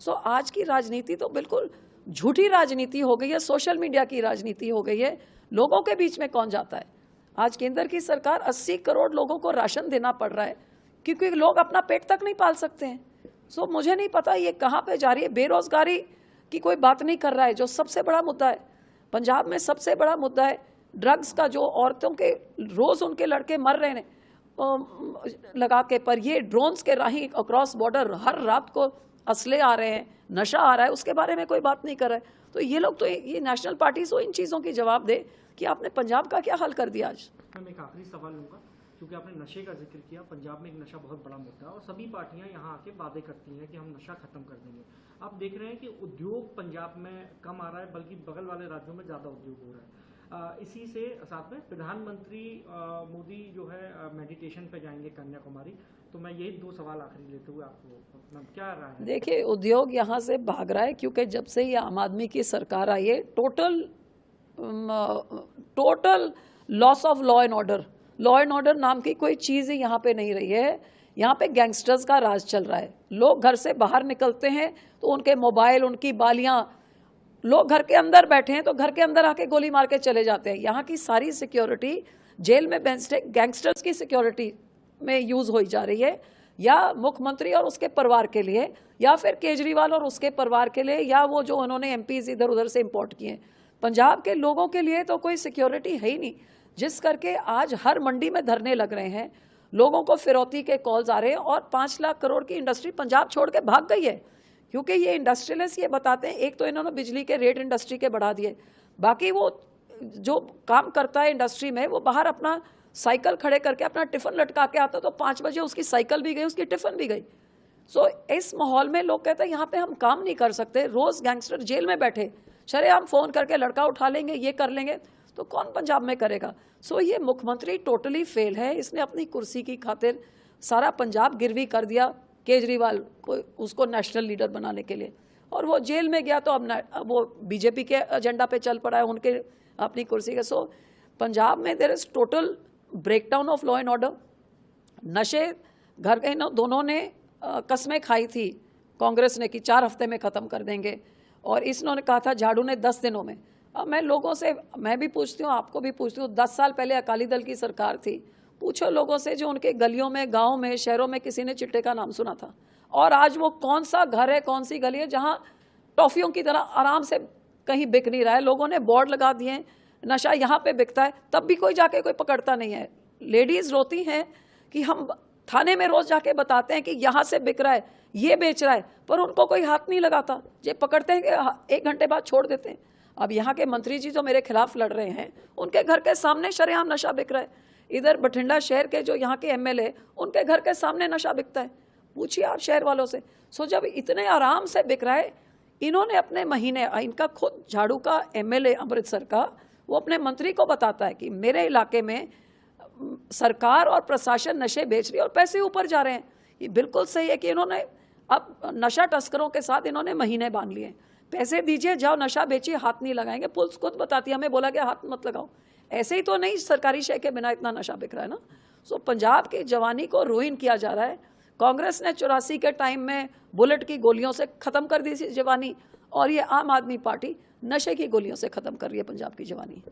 सो आज की राजनीति तो बिल्कुल झूठी राजनीति हो गई है, सोशल मीडिया की राजनीति हो गई है। लोगों के बीच में कौन जाता है? आज केंद्र की सरकार 80 करोड़ लोगों को राशन देना पड़ रहा है क्योंकि लोग अपना पेट तक नहीं पाल सकते हैं। सो मुझे नहीं पता ये कहाँ पे जा रही है। बेरोजगारी की कोई बात नहीं कर रहा है, जो सबसे बड़ा मुद्दा है पंजाब में। सबसे बड़ा मुद्दा है ड्रग्स का, जो औरतों के रोज उनके लड़के मर रहे हैं लगा के, पर ये ड्रोन्स के राही अक्रॉस बॉर्डर हर रात को असले आ रहे हैं, नशा आ रहा है, उसके बारे में कोई बात नहीं कर रहा है। तो ये लोग तो ये नेशनल पार्टीज तो इन चीज़ों की जवाब दे कि आपने पंजाब का क्या हाल कर दिया आज। मैं एक आखिरी सवाल लूँगा, क्योंकि आपने नशे का जिक्र किया। पंजाब में एक नशा बहुत बड़ा मुद्दा है और सभी पार्टियां यहाँ आके वादे करती हैं कि हम नशा खत्म कर देंगे। आप देख रहे हैं कि उद्योग पंजाब में कम आ रहा है, बल्कि बगल वाले राज्यों में ज़्यादा उद्योग हो रहा है। इसी से साथ में प्रधानमंत्री मोदी जो है मेडिटेशन पे जाएंगे कन्याकुमारी। तो मैं यही दो सवाल आखिरी लेते हुए आपको क्या रहा है? देखिए, उद्योग यहाँ से भाग रहा है क्योंकि जब से ये आम आदमी की सरकार आई है total loss of law and order नाम की कोई चीज़ ही यहाँ पे नहीं रही है। यहाँ पे गैंगस्टर्स का राज चल रहा है। लोग घर से बाहर निकलते हैं तो उनके मोबाइल, उनकी बालियाँ, लोग घर के अंदर बैठे हैं तो घर के अंदर आके गोली मार के चले जाते हैं। यहाँ की सारी सिक्योरिटी जेल में गैंगस्टर्स की सिक्योरिटी में यूज हो जा रही है, या मुख्यमंत्री और उसके परिवार के लिए, या फिर केजरीवाल और उसके परिवार के लिए, या वो जो उन्होंने एमपीज इधर उधर से इंपोर्ट किए हैं। पंजाब के लोगों के लिए तो कोई सिक्योरिटी है ही नहीं, जिस करके आज हर मंडी में धरने लग रहे हैं, लोगों को फिरौती के कॉल्स आ रहे हैं। और 5 लाख करोड़ की इंडस्ट्री पंजाब छोड़ के भाग गई है क्योंकि ये इंडस्ट्रियलिस्ट ये बताते हैं, एक तो इन्होंने बिजली के रेट इंडस्ट्री के बढ़ा दिए, बाकी वो जो काम करता है इंडस्ट्री में वो बाहर अपना साइकिल खड़े करके अपना टिफिन लटका के आता, तो 5 बजे उसकी साइकिल भी गई, उसकी टिफिन भी गई। सो इस माहौल में लोग कहते हैं यहाँ पे हम काम नहीं कर सकते। रोज गैंगस्टर जेल में बैठे शरेआम फोन करके लड़का उठा लेंगे, ये कर लेंगे, तो कौन पंजाब में करेगा? सो ये मुख्यमंत्री टोटली फेल है। इसने अपनी कुर्सी की खातिर सारा पंजाब गिरवी कर दिया केजरीवाल को, उसको नेशनल लीडर बनाने के लिए, और वो जेल में गया तो अब वो बीजेपी के एजेंडा पे चल पड़ा है उनके अपनी कुर्सी के। सो पंजाब में there is total breakdown of law and order. नशे घर के दोनों ने कस्में खाई थी कांग्रेस ने कि 4 हफ्ते में ख़त्म कर देंगे, और इन्होंने कहा था झाड़ू ने 10 दिनों में। अब मैं लोगों से, मैं भी पूछती हूँ, आपको भी पूछती हूँ, 10 साल पहले अकाली दल की सरकार थी, पूछो लोगों से जो उनके गलियों में, गाँव में, शहरों में किसी ने चिट्टे का नाम सुना था? और आज वो कौन सा घर है, कौन सी गली है जहाँ टॉफियों की तरह आराम से कहीं बिक नहीं रहा है? लोगों ने बोर्ड लगा दिए नशा यहाँ पे बिकता है, तब भी कोई जाके कोई पकड़ता नहीं है। लेडीज रोती हैं कि हम थाने में रोज जाके बताते हैं कि यहाँ से बिक रहा है, ये बेच रहा है, पर उनको कोई हाथ नहीं लगाता। ये पकड़ते हैं कि 1 घंटे बाद छोड़ देते हैं। अब यहाँ के मंत्री जी जो मेरे खिलाफ लड़ रहे हैं, उनके घर के सामने शरेआम नशा बिक रहा है। इधर बठिंडा शहर के जो यहाँ के एमएलए, उनके घर के सामने नशा बिकता है। पूछिए आप शहर वालों से। सो जब इतने आराम से बिक रहा है, इन्होंने अपने महीने, इनका खुद झाड़ू का एमएलए अमृतसर का, वो अपने मंत्री को बताता है कि मेरे इलाके में सरकार और प्रशासन नशे बेच रही है और पैसे ऊपर जा रहे हैं। ये बिल्कुल सही है कि इन्होंने अब नशा तस्करों के साथ इन्होंने महीने बांध लिए। पैसे दीजिए, जाओ नशा बेचिए, हाथ नहीं लगाएंगे। पुलिस खुद बताती है, हमें बोला गया हाथ मत लगाओ। ऐसे ही तो नहीं सरकारी शय के बिना इतना नशा बिक रहा है ना। सो पंजाब की जवानी को रूइन किया जा रहा है। कांग्रेस ने 84 के टाइम में बुलेट की गोलियों से खत्म कर दी थी जवानी, और ये आम आदमी पार्टी नशे की गोलियों से खत्म कर रही है पंजाब की जवानी।